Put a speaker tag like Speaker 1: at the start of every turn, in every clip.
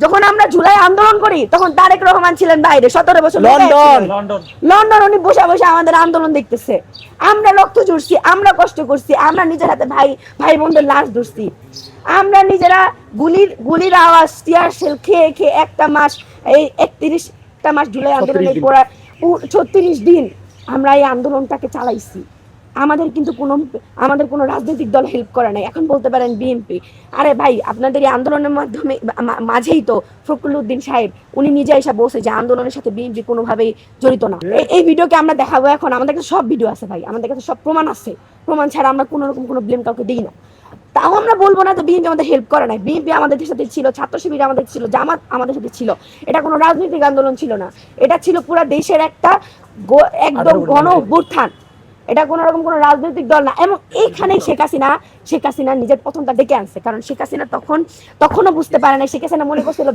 Speaker 1: যখন আমরা জুলাই আন্দোলন করি তখন তারেক রহমান ছিলেন বাইরে 17 বছর লন্ডন উনি বসে বসে আমাদের আন্দোলন দেখতেছে। আমরা রক্ত ঝরছি, আমরা কষ্ট করছি, আমরা নিজের হাতে ভাই ভাই বোনদের লাশ ধরছি, আমরা নিজেরা গুলির আওয়াজ টিয়ার শেল খেয়ে খেয়ে একটা মাস, এই 31টা মাস জুলাই আন্দোলনের পর 36 দিন আমরা এই আন্দোলনটাকে চালাইছি। আমাদের কোনো রাজনৈতিক দল হেল্প করে নাই। এখন বলতে পারেন বিএনপি, আরে ভাই আপনাদের এই আন্দোলনের মাধ্যমে মাঝেই তো ফখরুল উদ্দিন সাহেব উনি নিজে এসে বলছে যে আন্দোলনের সাথে বিএনপি কোনোভাবেই জড়িত না। এই ভিডিওকে আমরা দেখাবো এখন, আমাদের কাছে সব ভিডিও আছে ভাই, আমাদের কাছে সব প্রমাণ আছে, প্রমাণ ছাড়া আমরা কোনো রকম কোনো ব্লেম কাউকে দিই না। তাও আমরা বলবো না যে বিএনপি আমাদের হেল্প করে নাই। বিএনপি আমাদের সাথে ছিল, ছাত্র শিবির আমাদের ছিল, জামাত আমাদের সাথে ছিল। এটা কোনো রাজনৈতিক আন্দোলন ছিল না, এটা ছিল পুরো দেশের একটা একদম গণ অভ্যুত্থান। এটা কোনো রকম কোনো রাজনৈতিক দল না। এবং এইখানে শেখ হাসিনা নিজের প্রথমটা ডেকে আনছে, কারণ শেখ হাসিনা তখনও বুঝতে পারে না। শেখ হাসিনা মনে করছিল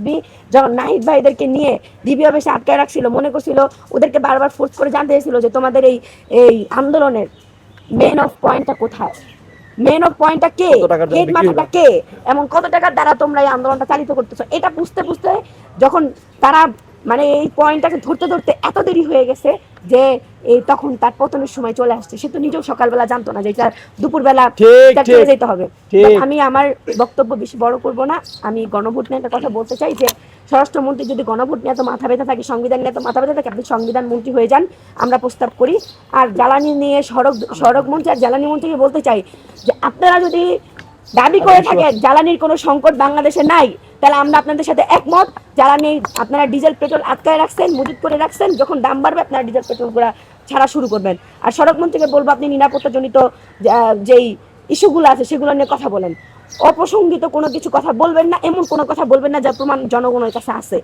Speaker 1: যখন নাহিদ ভাইদেরকে নিয়ে ডিবি অফিসে আটকায় রাখছিল, মনে করছিল ওদেরকে বারবার ফোর্স করে জানতে চাইছিল যে তোমাদের এই আন্দোলনের মেন অফ পয়েন্টটা কোথায়, মেন অফ পয়েন্টটা কে, হেড মাথাটা কে, এমন কত টাকার দ্বারা তোমরা এই আন্দোলনটা চালিত করতেছো। এটা বুঝতে যখন তারা মানে এই পয়েন্টটাকে ধরতে এত দেরি হয়ে গেছে যে এই তখন তার পতনের সময় চলে আসছে। সে তো নিজেও সকালবেলা জানতো না যে এটা দুপুরবেলা চলে যেতে হবে। আমি আমার বক্তব্য বেশি বড় করব না। আমি গণভোট নিয়ে একটা কথা বলতে চাই যে স্বরাষ্ট্রমন্ত্রী যদি গণভোট নিয়ে এত মাথা ব্যথা থাকে, সংবিধান নিয়ে এত মাথা ব্যথা থাকে, আপনি সংবিধান মন্ত্রী হয়ে যান, আমরা প্রস্তাব করি। আর জ্বালানি নিয়ে সড়ক মন্ত্রী আর জ্বালানি মন্ত্রীকে বলতে চাই যে আপনারা যদি দাবি করে থাকেন জ্বালানির কোনো সংকট বাংলাদেশে নাই, তাহলে আমরা আপনাদের সাথে একমত। জ্বালানি আপনারা ডিজেল পেট্রোল আটকায় রাখছেন, মজুত করে রাখছেন, যখন দাম বাড়বে আপনারা ডিজেল পেট্রোল গুলা ছাড়া শুরু করবেন। আর সড়ক মন্ত্রীকে বলবো আপনি নিরাপত্তাজনিত যেই ইস্যুগুলো আছে সেগুলো নিয়ে কথা বলেন, অপ্রসঙ্গিত কোনো কিছু কথা বলবেন না, এমন কোনো কথা বলবেন না যার প্রমাণ জনগণের কাছে আছে।